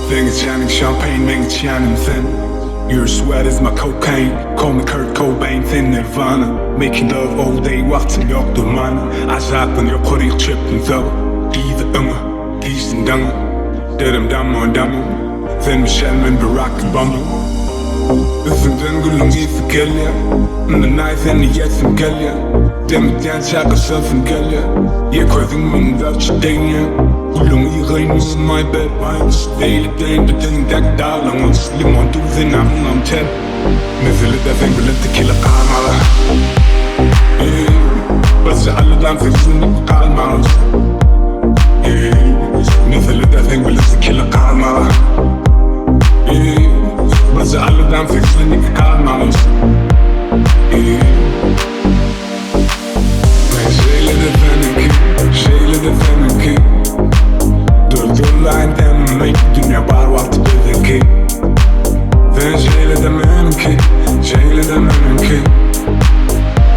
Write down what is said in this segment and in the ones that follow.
Thing is shining champagne, make it shining thin. Your sweat is my cocaine. Call me Kurt Cobain, thin Nirvana. Making love all day, vaktim yoktur mana. Azaktan yok oraya trippin though. İyi de ınga, değiştin danga. Derim damma damma. Thin Michelle men Barack Obama. Üstünden gülüm iyisi gelya. In the night and the yesim gelya. Demeden şarkısın gelya. Yekoydun mımda çidenya. Gülüm iyi gıymış my bed. Değilip değin bütün dek dağlanız. Limon duzin amınam ten. Mesela da sen gülüm tequila kalmalı. Bası alıdan sesini kalmalı. Mesela da sen gülüm tequila kalmalı. Bası alıdan sesini kalmalı. Şeyle de seninki Durdurlayın dememek dünya var vakti dedeki Ben şeyle de benimki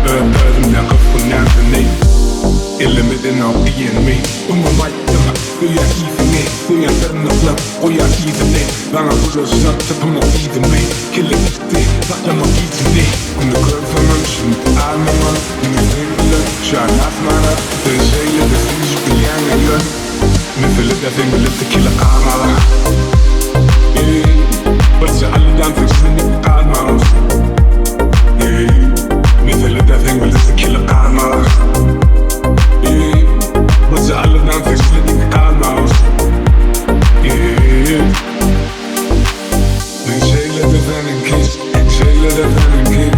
Öperdimden kafın nerede Elimden al diyenmeyi Umamaydım Duya iyisini Duyanlarını kılap Oya iyisini Bana bulursan tıpımı iyisini Kirli gitti Saklama iyisini Bunu görmem şimdi almama Müziğimle Şu an asmana Ben şeyle de sizi bilemeyen Mesela da sen gülüm tequila kalmalı Bası alıdan sesini kalmalı Mesela da sen gülüm tequila kalmalı Bası alıdan sesini kalmalı Ben şeyle de seninki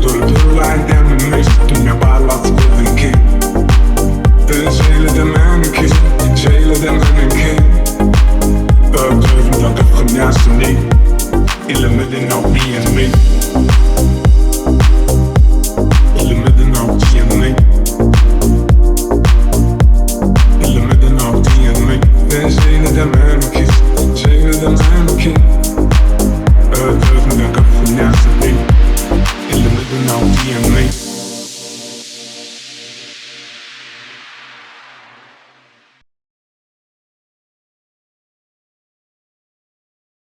Durdurlayın dememek dünya var vakti dedeki Ben şeyle de benimki Öptüğümden kafın yansın değil Elimden al diyenmeyi Elimden al diyenmeyi Elimden al diyenmeyi Ben şeyle de benimki